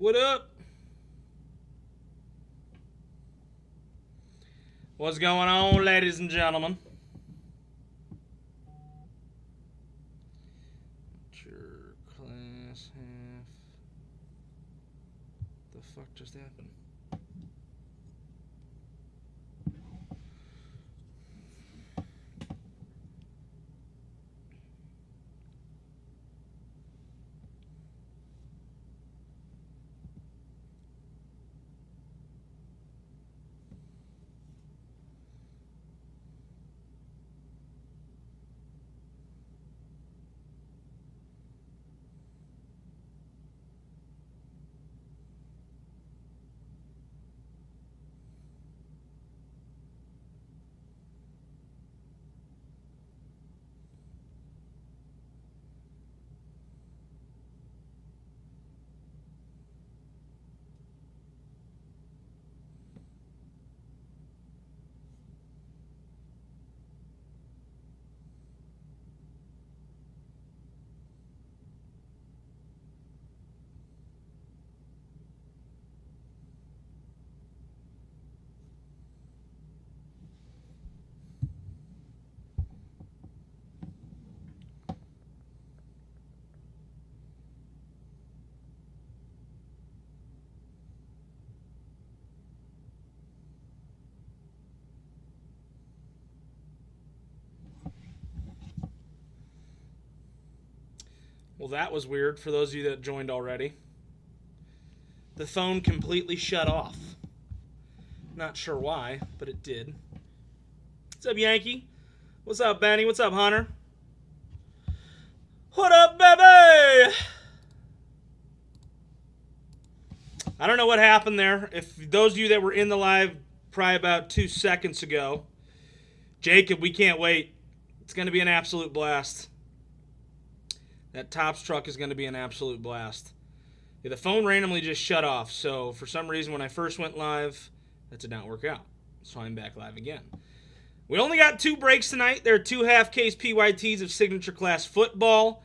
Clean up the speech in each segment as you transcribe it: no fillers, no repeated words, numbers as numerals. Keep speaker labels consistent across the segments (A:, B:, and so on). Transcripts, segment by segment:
A: What up? What's going on, ladies and gentlemen? Your class half. The fuck just happened? Well, that was weird for those of you that joined already. The phone completely shut off. Not sure why, but it did. What's up, Yankee? What's up, Benny? What's up, Hunter? What up, baby? I don't know what happened there. If those of you that were in the live probably about 2 seconds ago, Jacob, we can't wait. It's going to be an absolute blast. That Topps truck is going to be an absolute blast. Yeah, the phone randomly just shut off, so for some reason when I first went live, that did not work out. So I'm back live again. We only got 2 breaks tonight. There are 2 half-case PYTs of Signature Class Football.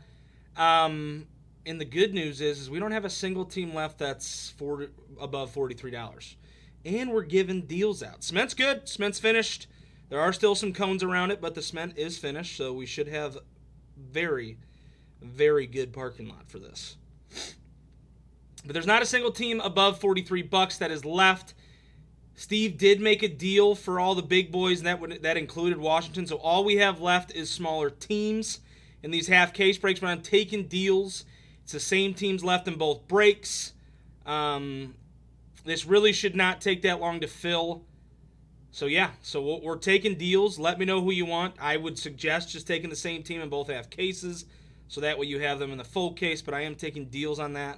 A: And the good news is we don't have a single team left that's above $43. And we're giving deals out. Cement's good. Cement's finished. There are still some cones around it, but the cement is finished, so we should have very good parking lot for this. But there's not a single team above $43 that is left. Steve did make a deal for all the big boys, and that included Washington. So all we have left is smaller teams in these half-case breaks. But I'm taking deals. It's the same teams left in both breaks. This really should not take that long to fill. So yeah, so we're taking deals. Let me know who you want. I would suggest just taking the same team in both half-cases, so that way you have them in the full case, but I am taking deals on that.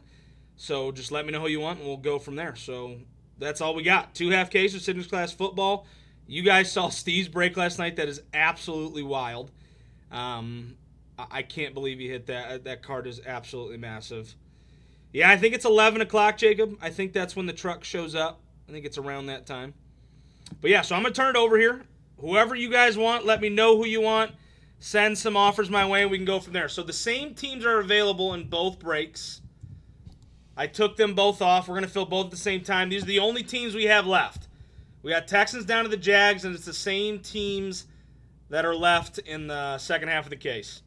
A: So just let me know who you want, and we'll go from there. So that's all we got. 2 half-cases, Signature Class Football. You guys saw Steve's break last night. That is absolutely wild. I can't believe he hit that. That card is absolutely massive. Yeah, I think it's 11 o'clock, Jacob. I think that's when the truck shows up. I think it's around that time. But yeah, so I'm going to turn it over here. Whoever you guys want, let me know who you want. Send some offers my way, and we can go from there. So the same teams are available in both breaks. I took them both off. We're going to fill both at the same time. These are the only teams we have left. We got Texans down to the Jags, and it's the same teams that are left in the second half of the case.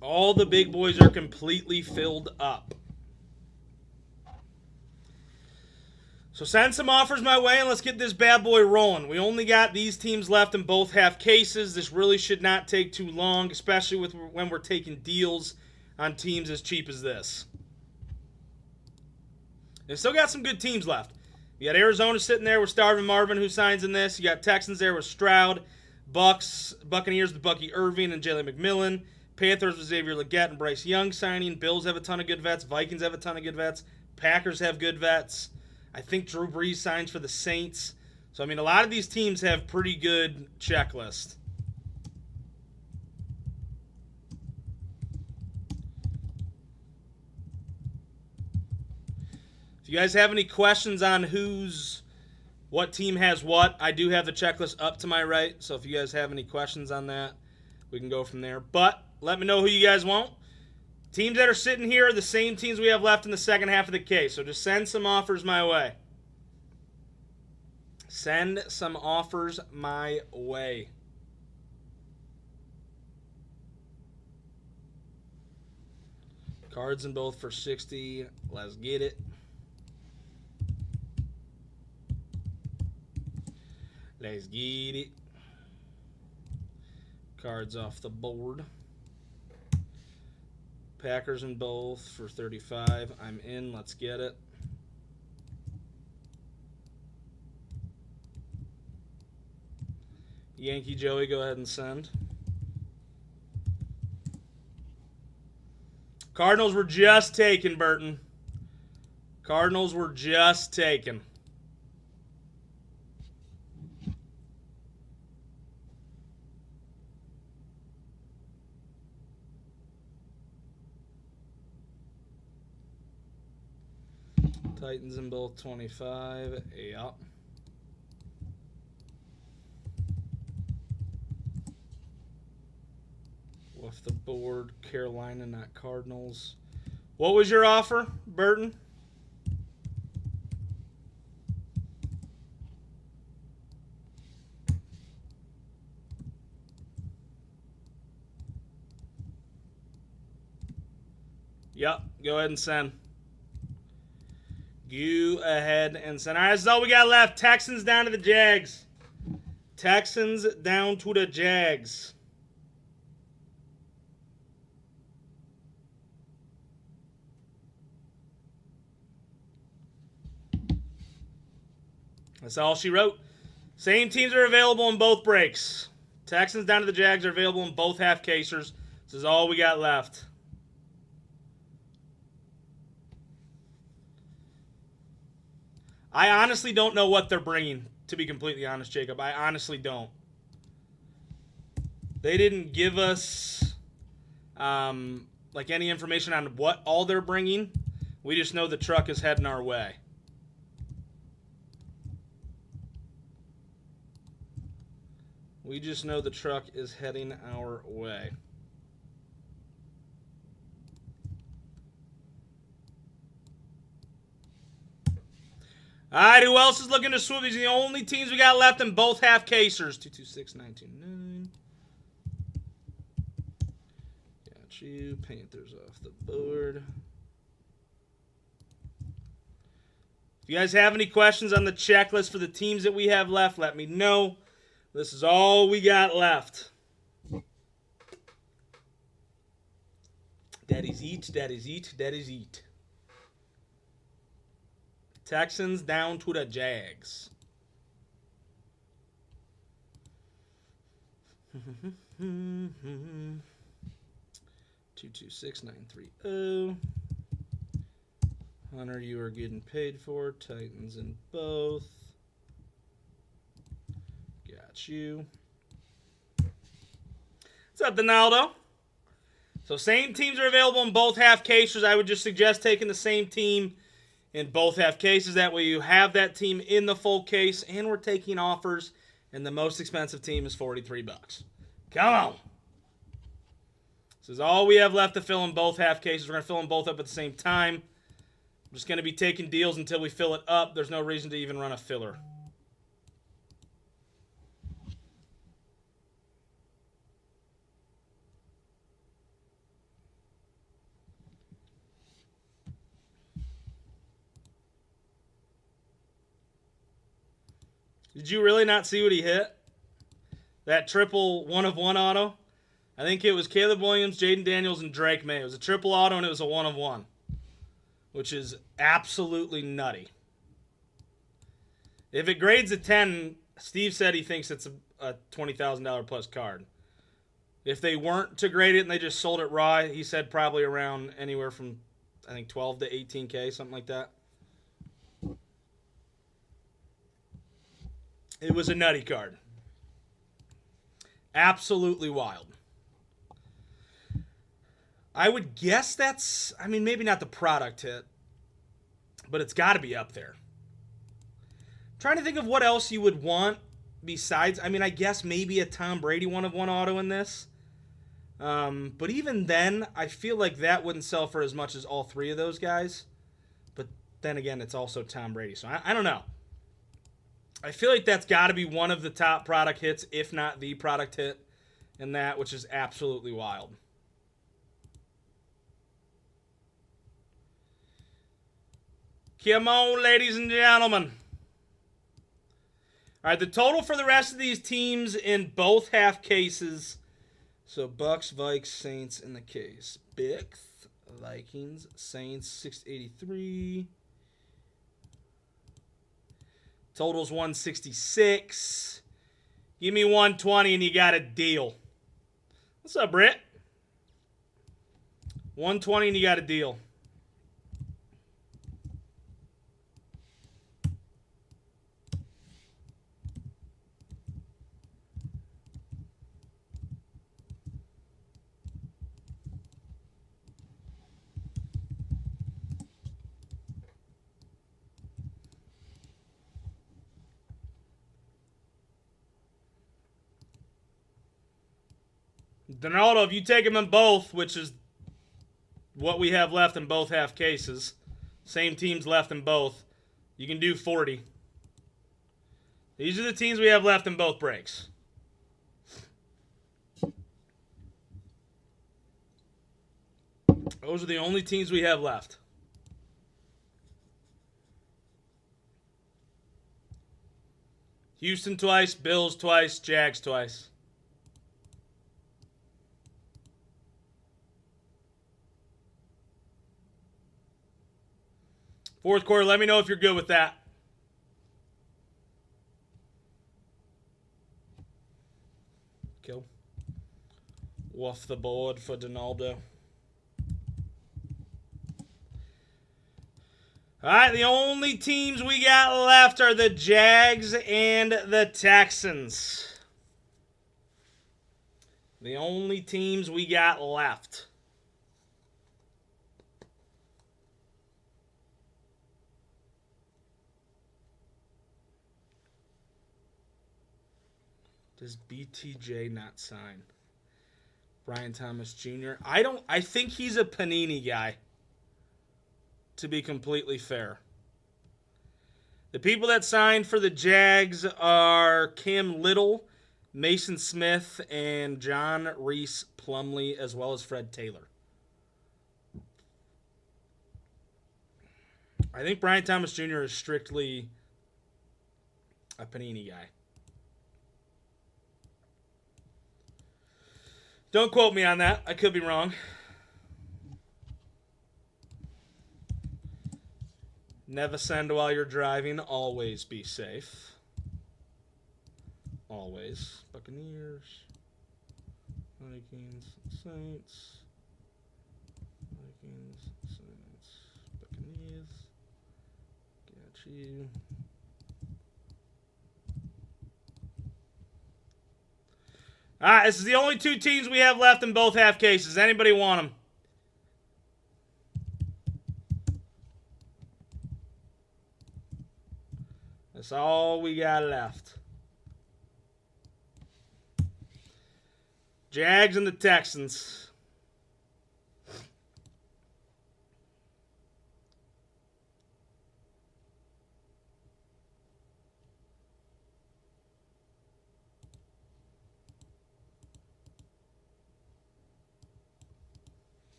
A: All the big boys are completely filled up. So send some offers my way, and let's get this bad boy rolling. We only got these teams left in both half cases. This really should not take too long, especially when we're taking deals on teams as cheap as this. They've still got some good teams left. You got Arizona sitting there with Starvin Marvin, who signs in this. You got Texans there with Stroud, Buccaneers with Bucky Irving and Jalen McMillan, Panthers with Xavier Legette and Bryce Young signing. Bills have a ton of good vets. Vikings have a ton of good vets. Packers have good vets. I think Drew Brees signs for the Saints. So, I mean, a lot of these teams have pretty good checklists. If you guys have any questions on what team has what, I do have the checklist up to my right. So if you guys have any questions on that, we can go from there. But let me know who you guys want. Teams that are sitting here are the same teams we have left in the second half of the case. So just send some offers my way. Send some offers my way. Cards in both for 60. Let's get it. Let's get it. Cards off the board. Packers in both for 35. I'm in. Let's get it. Yankee Joey, go ahead and send. Cardinals were just taken, Burton. Cardinals were just taken. Titans in both 25. Yep. Off the board, Carolina, not Cardinals. What was your offer, Burton? Yep, go ahead and send. Go ahead and send. All right, that's all we got left. Texans down to the Jags. Texans down to the Jags. That's all she wrote. Same teams are available in both breaks. Texans down to the Jags are available in both half casers. This is all we got left. I honestly don't know what they're bringing, to be completely honest, Jacob. I honestly don't. They didn't give us like any information on what all they're bringing. We just know the truck is heading our way. We just know the truck is heading our way. All right, who else is looking to swoop? These are the only teams we got left in both half casers. 226929. Got you. Panthers off the board. If you guys have any questions on the checklist for the teams that we have left, let me know. This is all we got left. That is it, that is it, that is it. Texans down to the Jags. 226930. Hunter, you are getting paid for. Titans in both. Got you. What's up, Donaldo? So same teams are available in both half cases. I would just suggest taking the same team in both half cases. That way you have that team in the full case, and we're taking offers, and the most expensive team is $43. Come on. This is all we have left to fill in both half cases. We're going to fill them both up at the same time. I'm just going to be taking deals until we fill it up. There's no reason to even run a filler. Did you really not see what he hit? That triple 1-of-1 auto? I think it was Caleb Williams, Jaden Daniels, and Drake May. It was a triple auto, and it was a 1-of-1, which is absolutely nutty. If it grades a 10, Steve said he thinks it's a $20,000 plus card. If they weren't to grade it and they just sold it raw, he said probably around anywhere from, I think, 12 to 18K, something like that. It was a nutty card. Absolutely wild. I would guess that's, I mean, maybe not the product hit, but it's got to be up there. I'm trying to think of what else you would want besides, I mean, I guess maybe a Tom Brady 1-of-1 auto in this. But even then, I feel like that wouldn't sell for as much as all three of those guys. But then again, it's also Tom Brady. So I don't know. I feel like that's got to be one of the top product hits, if not the product hit in that, which is absolutely wild. Come on, ladies and gentlemen. All right, the total for the rest of these teams in both half cases. So Bucks, Vikes, Saints in the case. Bix, Vikings, Saints, 683. Total's 166. Give me 120 and you got a deal. What's up, Britt? 120 and you got a deal. Donaldo, if you take them in both, which is what we have left in both half cases, same teams left in both, you can do 40. These are the teams we have left in both breaks. Those are the only teams we have left. Houston twice, Bills twice, Jags twice. Fourth quarter, let me know if you're good with that. Cool. Off the board for Donaldo. All right, the only teams we got left are the Jags and the Texans. The only teams we got left. Does BTJ not sign? Brian Thomas Jr. I think he's a Panini guy, to be completely fair. The people that signed for the Jags are Cam Little, Mason Smith, and John Reese Plumlee, as well as Fred Taylor. I think Brian Thomas Jr. is strictly a Panini guy. Don't quote me on that. I could be wrong. Never send while you're driving. Always be safe. Always. Buccaneers. Vikings. Saints. Vikings. Saints. Buccaneers. Got you. All right, this is the only two teams we have left in both half cases. Anybody want them? That's all we got left. Jags and the Texans.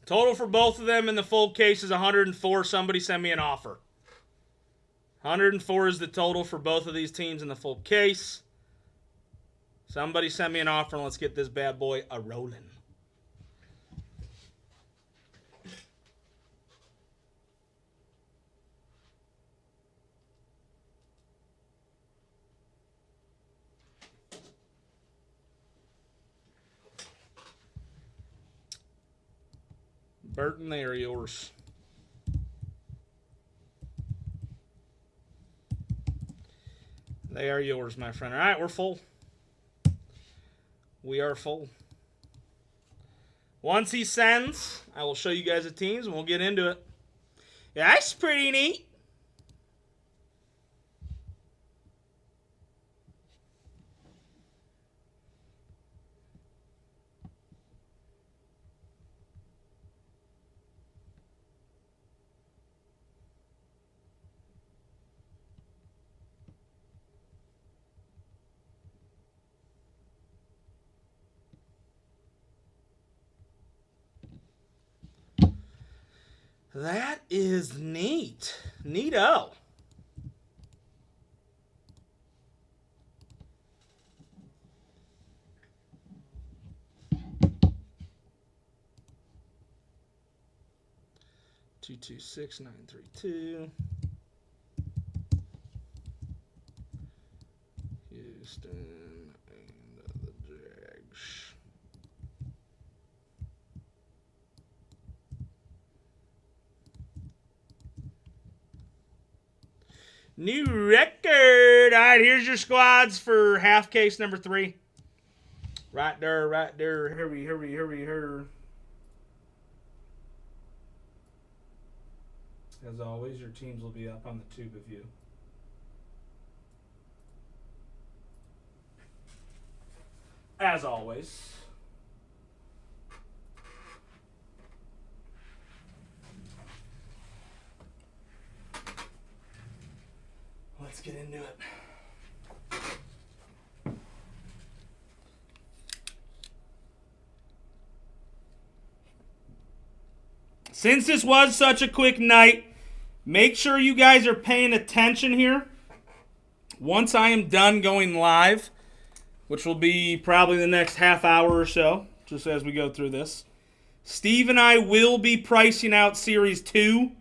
A: Total for both of them in the full case is 104. Somebody send me an offer. 104 is the total for both of these teams in the full case. Somebody send me an offer and let's get this bad boy a-rolling. Burton, they are yours. They are yours, my friend. All right, we're full. We are full. Once he sends, I will show you guys the teams and we'll get into it. Yeah, that's pretty neat. That is neat. Neato. Two two 6 9 3 2. Houston and the Jags. New record. All right, here's your squads for half case number 3. Right there, right there. Hurry. As always, your teams will be up on the tube of you. As always. Let's get into it. Since this was such a quick night, make sure you guys are paying attention here. Once I am done going live, which will be probably the next half hour or so, just as we go through this, Steve and I will be pricing out Series 2.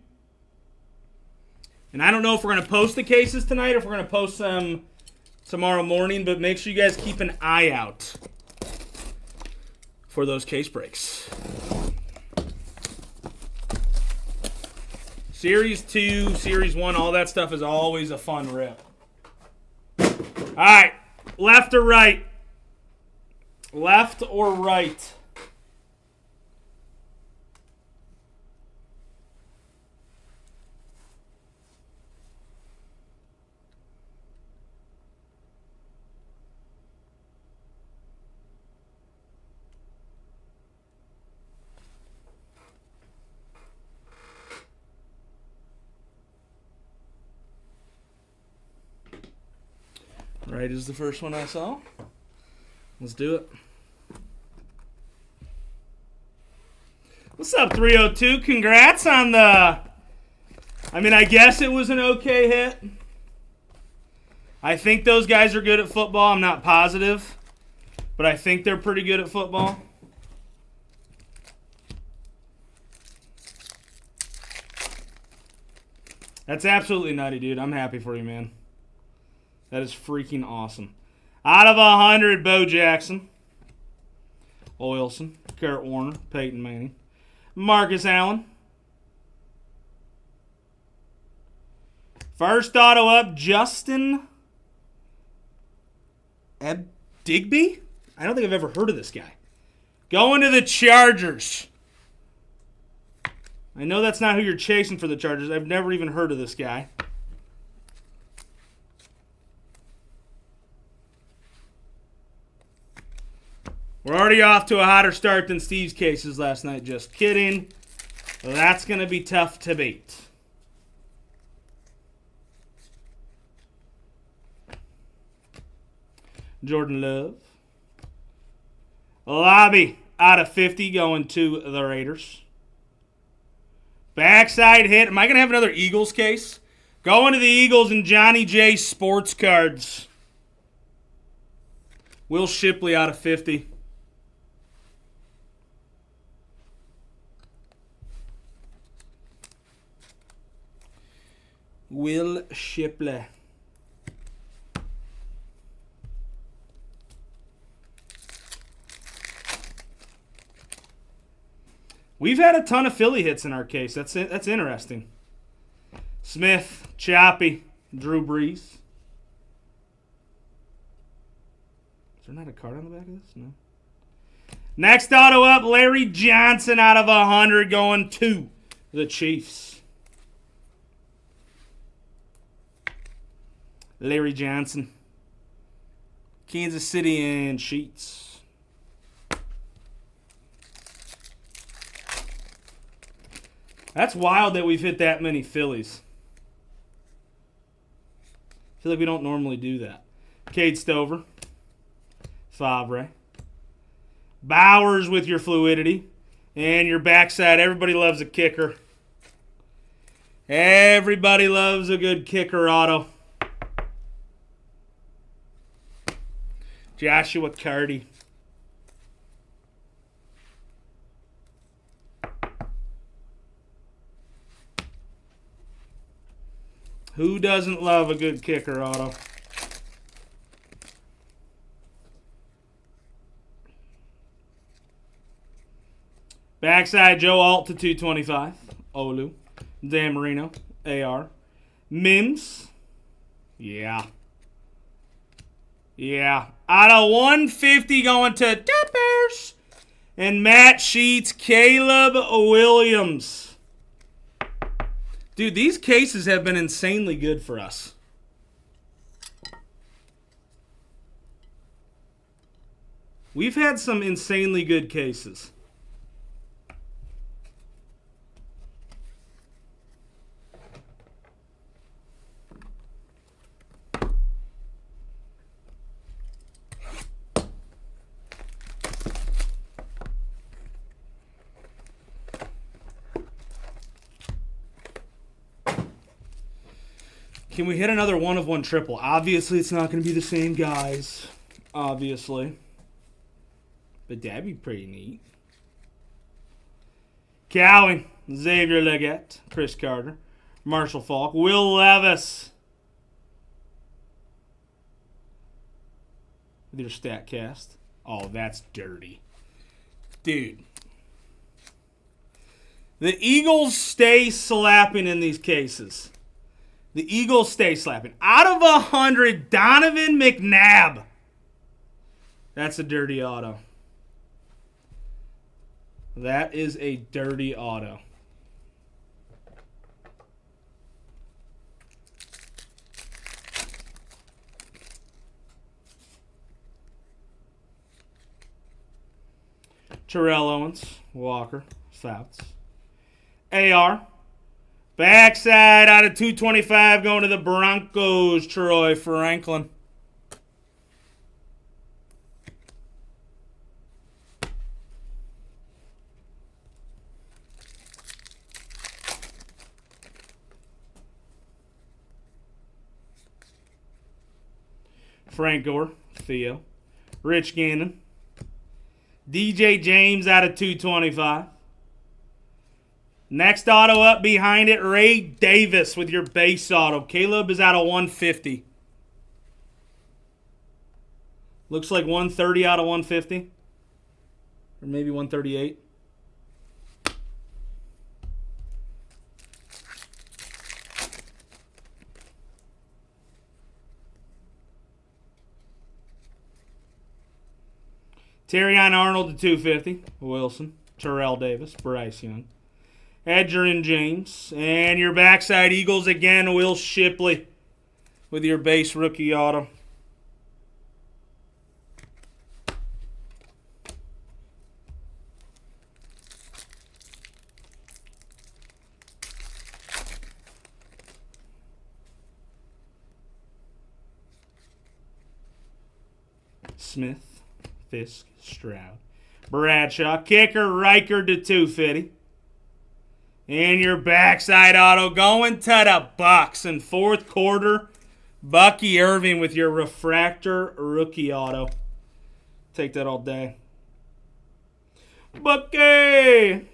A: And I don't know if we're going to post the cases tonight or if we're going to post them tomorrow morning, but make sure you guys keep an eye out for those case breaks. Series 2, Series 1, all that stuff is always a fun rip. All right, left or right? Left or right? Right is the first one I saw. Let's do it. What's up, 302? Congrats on the... I guess it was an okay hit. I think those guys are good at football. I'm not positive, but I think they're pretty good at football. That's absolutely nutty, dude. I'm happy for you, man. That is freaking awesome. Out of 100, Bo Jackson, Oilson, Kurt Warner, Peyton Manning, Marcus Allen. First auto up, Justin Digby? I don't think I've ever heard of this guy. Going to the Chargers. I know that's not who you're chasing for the Chargers. I've never even heard of this guy. We're already off to a hotter start than Steve's cases last night. Just kidding. That's going to be tough to beat. Jordan Love. Lobby out of 50 going to the Raiders. Backside hit. Am I going to have another Eagles case? Going to the Eagles and Johnny J Sports Cards. Will Shipley out of 50. Will Shipley. We've had a ton of Philly hits in our case. That's interesting. Smith, Choppy, Drew Brees. Is there not a card on the back of this? No. Next auto up, Larry Johnson out of 100 going to the Chiefs. Larry Johnson. Kansas City and Sheets. That's wild that we've hit that many Phillies. I feel like we don't normally do that. Cade Stover. Favre. Bowers with your fluidity. And your backside. Everybody loves a kicker. Everybody loves a good kicker auto. Joshua Carty. Who doesn't love a good kicker auto? Backside Joe Alt to 225. Olu. Dan Marino. AR. Mims. Yeah. Out of 150 going to Dumpers. And Matt Sheets. Caleb Williams. Dude, these cases have been insanely good for us. We've had some insanely good cases. Can we hit another 1-of-1 triple? Obviously, it's not going to be the same guys. Obviously. But that'd be pretty neat. Cowan, Xavier Legette, Chris Carter, Marshall Faulk, Will Levis. With your StatCast. Oh, that's dirty. Dude. The Eagles stay slapping in these cases. The Eagles stay slapping. Out of 100, Donovan McNabb. That's a dirty auto. That is a dirty auto. Terrell Owens, Walker, Fouts. AR. Backside out of 225 going to the Broncos, Troy Franklin. Frank Gore, Theo. Rich Gannon. DJ James out of 225. Next auto up behind it, Ray Davis with your base auto. Caleb is out of 150. Looks like 130 out of 150. Or maybe 138. Terrion Arnold to 250. Wilson. Terrell Davis. Bryce Young. Edgerrin James. And your backside Eagles again, Will Shipley with your base rookie auto. Smith, Fisk, Stroud. Bradshaw. Kicker Riker to 250. And your backside auto going to the Bucks in fourth quarter. Bucky Irving with your refractor rookie auto. Take that all day. Bucky!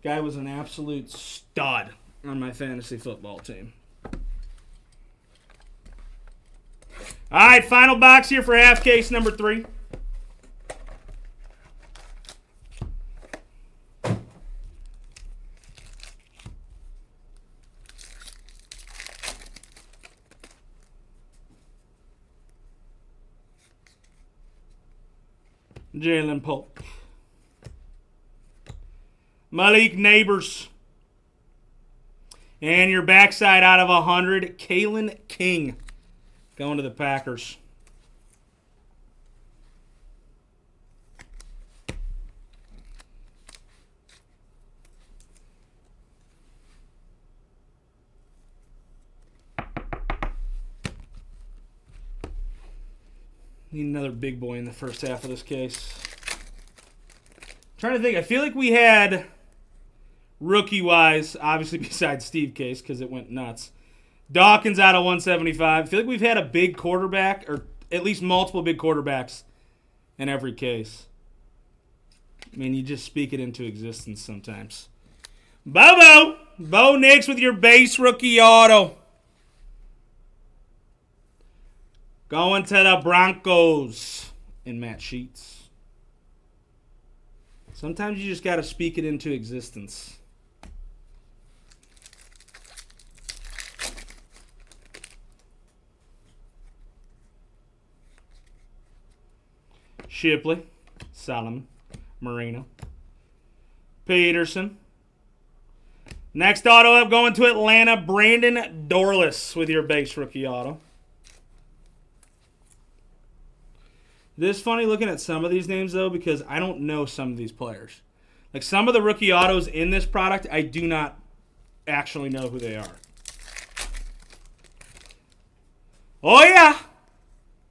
A: Guy was an absolute stud on my fantasy football team. All right, final box here for half case number 3. Jalen Polk. Malik Neighbors. And your backside out of 100, Kalen King. Going to the Packers. Need another big boy in the first half of this case. Trying to think. I feel like we had Rookie-wise, obviously besides Steve Case because it went nuts. Dawkins out of 175. I feel like we've had a big quarterback, or at least multiple big quarterbacks in every case. I mean, you just speak it into existence sometimes. Bobo! Bo Nix with your base rookie auto. Going to the Broncos in Matt Sheets. Sometimes you just got to speak it into existence. Shipley, Solomon, Marino, Peterson. Next auto up going to Atlanta, Brandon Dorless with your base rookie auto. This is funny looking at some of these names, though, because I don't know some of these players. Like, some of the rookie autos in this product, I do not actually know who they are. Oh, yeah.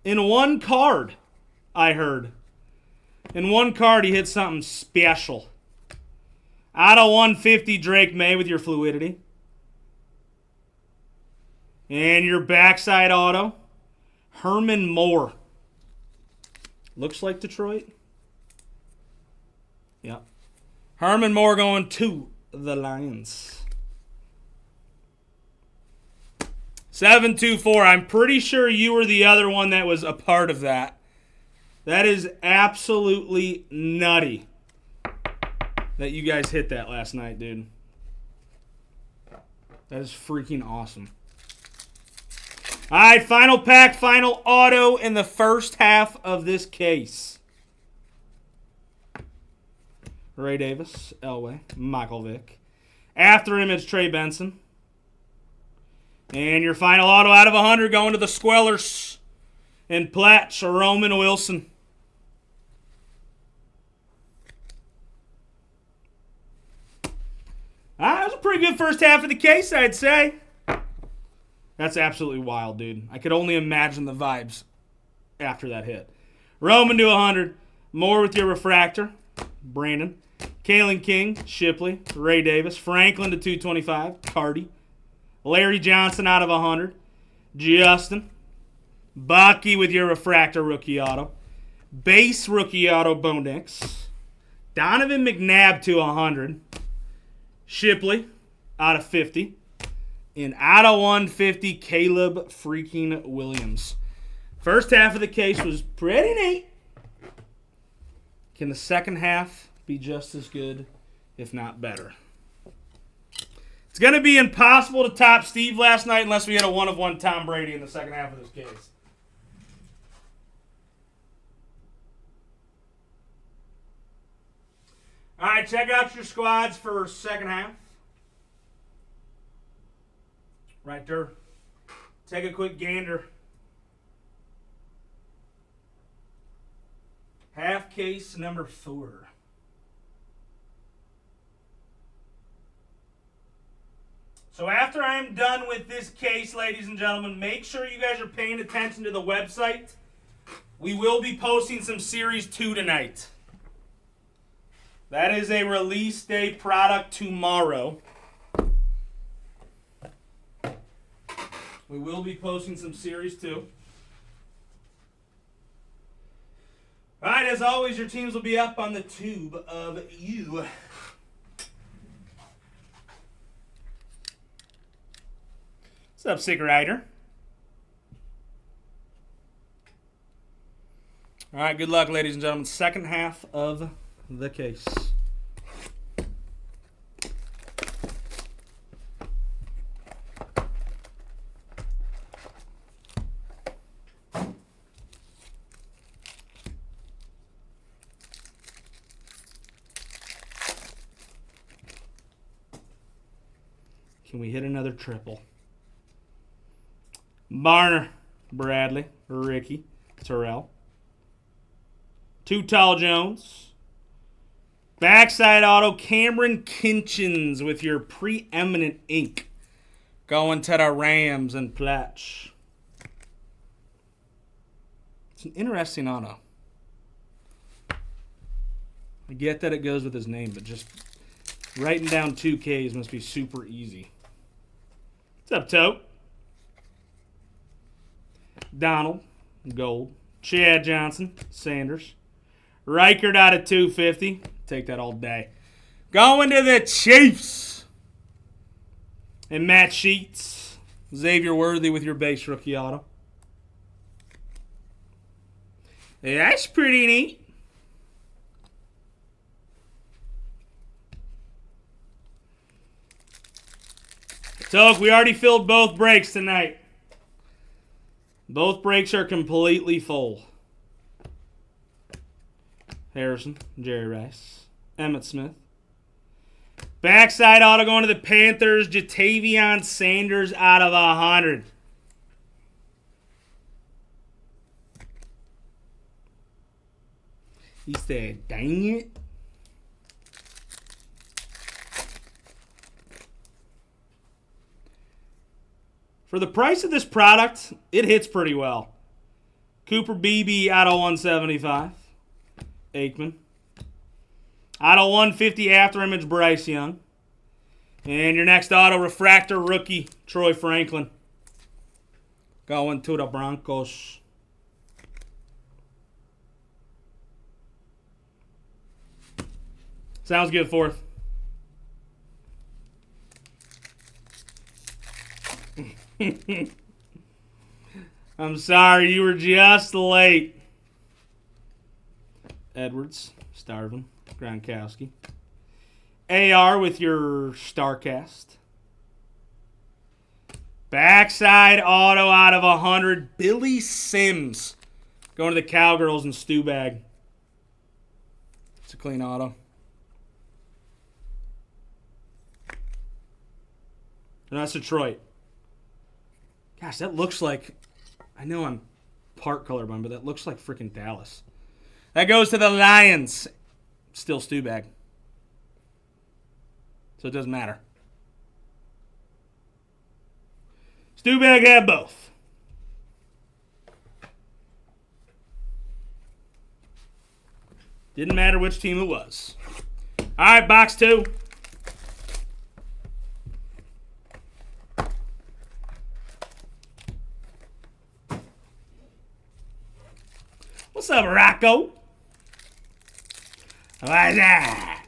A: In one card, I heard. In one card, he hit something special. Out of 150, Drake May with your fluidity. And your backside auto, Herman Moore. Looks like Detroit. Yep. Herman Moore going to the Lions. 724. I'm pretty sure you were the other one that was a part of that. That is absolutely nutty that you guys hit that last night, dude. That is freaking awesome. All right, final pack, final auto in the first half of this case. Ray Davis, Elway, Michael Vick. After him, it's Trey Benson. And your final auto out of 100 going to the Squellers. And Platch, Roman Wilson. That was a pretty good first half of the case, I'd say. That's absolutely wild, dude. I could only imagine the vibes after that hit. Roman to 100. Moore with your refractor. Brandon. Kalen King, Shipley, Ray Davis. Franklin to 225. Cardi. Larry Johnson out of 100. Justin. Bucky with your refractor rookie auto. Base rookie auto, Bo Nix. Donovan McNabb to 100. Shipley out of 50. And out of 150, Caleb freaking Williams. First half of the case was pretty neat. Can the second half be just as good, if not better? It's going to be impossible to top Steve last night unless we had a one-of-one Tom Brady in the second half of this case. All right, check out your squads for second half. Right there. Take a quick gander. Half case number 4. So after I'm done with this case, ladies and gentlemen, make sure you guys are paying attention to the website. We will be posting some Series 2 tonight. That is a release day product tomorrow. We will be posting some Series 2. All right, as always, your teams will be up on the tube of you. What's up, Sick Rider? All right, good luck, ladies and gentlemen. Second half of the case. Can we hit another triple? Barner, Bradley, Ricky, Terrell. Too Tall Jones. Backside auto, Cameron Kinchins with your preeminent ink. Going to the Rams and Platch. It's an interesting auto. I get that it goes with his name, but just Writing down 2Ks must be super easy. What's up, Tote? Donald, gold. Chad Johnson, Sanders. Reichert out of 250. Take that all day. Going to the Chiefs. And Matt Sheets. Xavier Worthy with your base rookie auto. Yeah, that's pretty neat. So, we already filled both breaks tonight. Both breaks are completely full. Harrison, Jerry Rice, Emmitt Smith. Backside auto going to the Panthers. Jatavion Sanders out of 100. He said, dang it. For the price of this product, it hits pretty well. Cooper Beebe out of 175. Aikman. Out of 150 afterimage, Bryce Young. And your next auto refractor rookie, Troy Franklin. Going to the Broncos. Sounds good, fourth. I'm sorry, you were just late. Edwards, Starvin, Gronkowski. AR with your StarCast. Backside auto out of 100. Billy Sims. Going to the Cowgirls and Stu Bag. It's a clean auto. And that's Detroit. Gosh, that looks like... I know I'm part colorblind, but that looks like freaking Dallas. That goes to the Lions. Still Stu Bag. So it doesn't matter. Stu Bag had both. Didn't matter which team it was. All right, box 2. What's up, Rocco? What's that?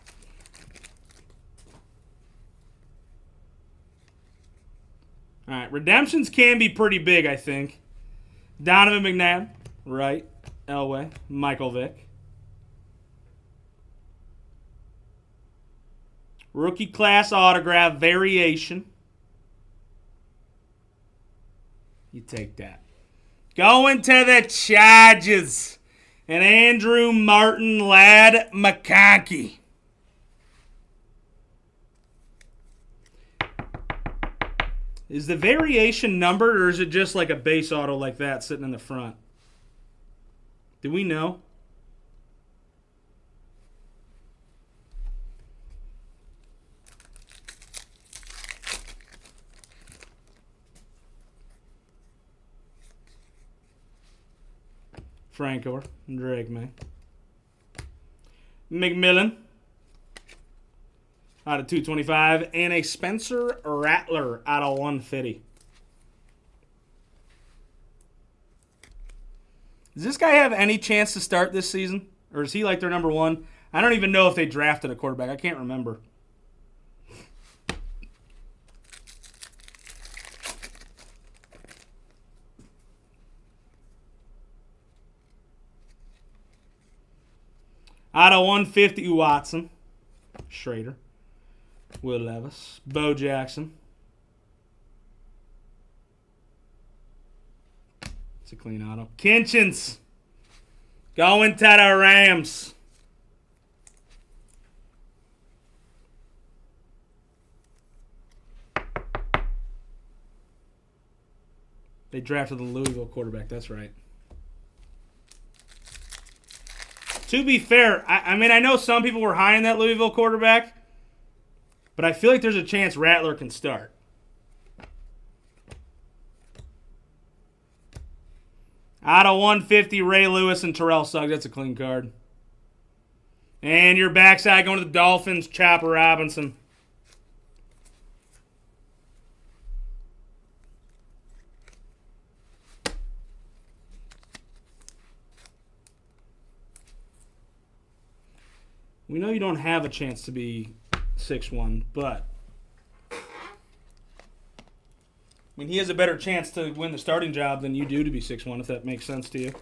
A: All right, redemptions can be pretty big, I think. Donovan McNabb, right. Elway, Michael Vick. Rookie class autograph variation. You take that. Going to the Chargers. And Andrew Martin, Ladd McConkey. Is the variation numbered, or is it just like a base auto like that sitting in the front? Do we know? Franco, Drake May. McMillan out of 225. And a Spencer Rattler out of 150. Does this guy have any chance to start this season? Or is he like their number one? I don't even know if they drafted a quarterback. I can't remember. Out of 150, Watson. Schrader. Will Levis. Bo Jackson. It's a clean auto. Kinchins. Going to the Rams. They drafted the Louisville quarterback. That's right. To be fair, I mean, I know some people were high on that Louisville quarterback, but I feel like there's a chance Rattler can start. Out of 150, Ray Lewis and Terrell Suggs. That's a clean card. And your backside going to the Dolphins, Chopper Robinson. We know you don't have a chance to be 6-1, but I mean, he has a better chance to win the starting job than you do to be 6-1, if that makes sense to you.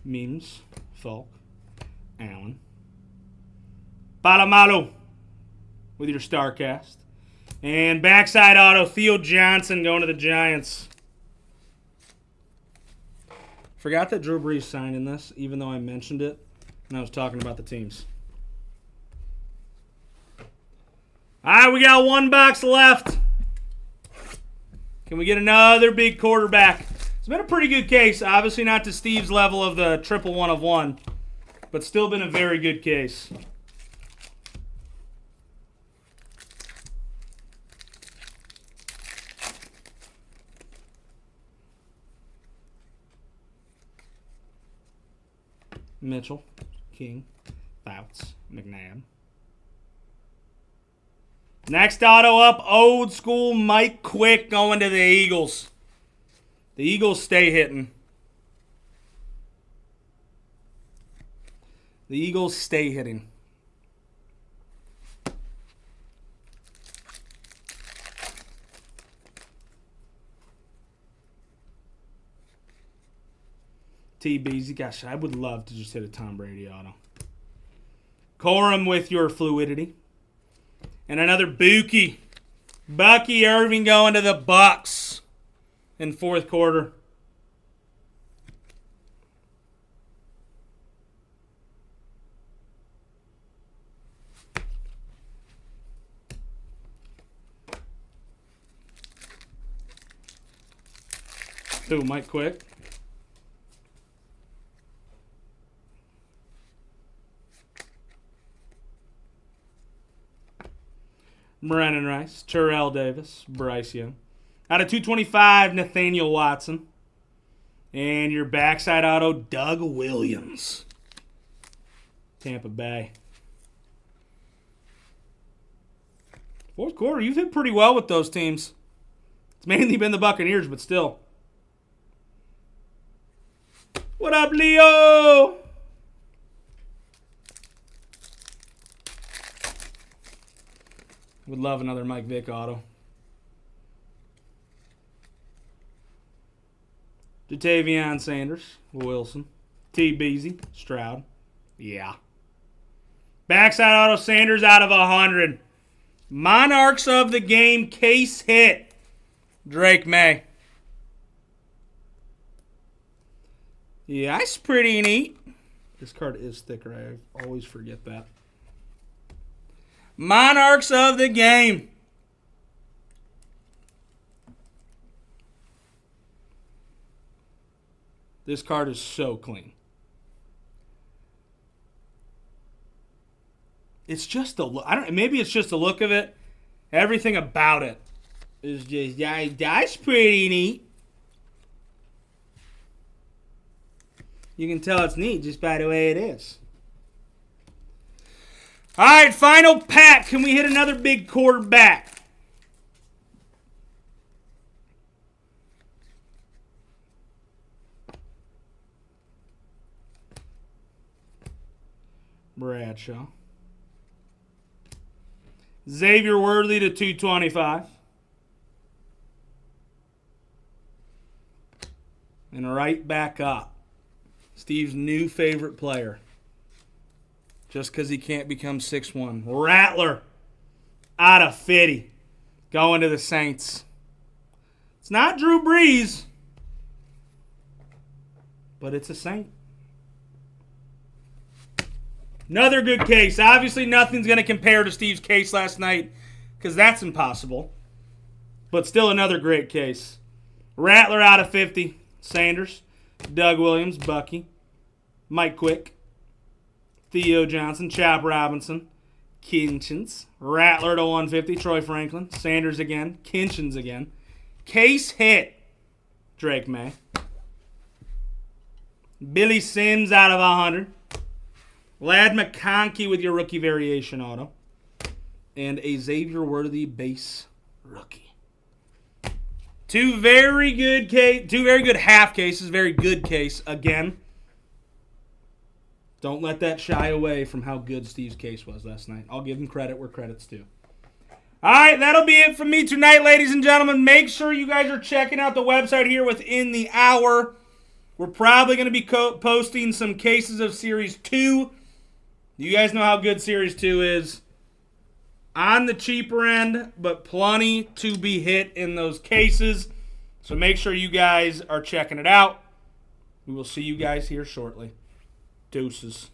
A: Memes, Falk, Allen. Palomalo with your StarCast. And backside auto, Theo Johnson going to the Giants. Forgot that Drew Brees signed in this, even though I mentioned it when I was talking about the teams. All right, we got one box left. Can we get another big quarterback? It's been a pretty good case. Obviously not to Steve's level of the triple one of one, but still been a very good case. Mitchell, King, Fouts, McNabb. Next auto up, old school Mike Quick going to the Eagles. The Eagles stay hitting. The Eagles stay hitting. T-Beezy, gosh, I would love to just hit a Tom Brady auto. Corum with your fluidity. And another Bucky. Bucky Irving going to the Bucks in fourth quarter. Who, Mike Quick? Brennan Rice, Terrell Davis, Bryce Young. Out of 225, Nathaniel Watson. And your backside auto, Doug Williams. Tampa Bay. Fourth quarter, you've hit pretty well with those teams. It's mainly been the Buccaneers, but still. What up, Leo? Would love another Mike Vick auto. Jatavion Sanders, Wilson. T. Beasy, Stroud. Yeah. Backside auto, Sanders out of 100. Monarchs of the game, case hit. Drake May. Yeah, that's pretty neat. This card is thicker. I always forget that. Monarchs of the game. This card is so clean. It's just the look. Maybe it's just the look of it. Everything about it is just, yeah, that's pretty neat. You can tell it's neat just by the way it is. All right, final pack. Can we hit another big quarterback? Bradshaw. Xavier Worthy to 225. And right back up. Steve's new favorite player. Just because he can't become 6-1. Rattler out of 50. Going to the Saints. It's not Drew Brees. But it's a Saint. Another good case. Obviously, nothing's going to compare to Steve's case last night. Because that's impossible. But still another great case. Rattler out of 50. Sanders. Doug Williams. Bucky. Mike Quick. Theo Johnson, Chop Robinson, Kinchins, Rattler to 150, Troy Franklin, Sanders again, Kinchins again,
B: Case hit, Drake May. Billy Sims out of 100. Ladd McConkey with your rookie variation auto. And a Xavier Worthy base rookie. Two very good half cases. Very good case again. Don't let that shy away from how good Steve's case was last night. I'll give him credit where credit's due. All right, that'll be it from me tonight, ladies and gentlemen. Make sure you guys are checking out the website here within the hour. We're probably going to be posting some cases of Series 2. You guys know how good Series 2 is. On the cheaper end, but plenty to be hit in those cases. So make sure you guys are checking it out. We will see you guys here shortly. Deuces.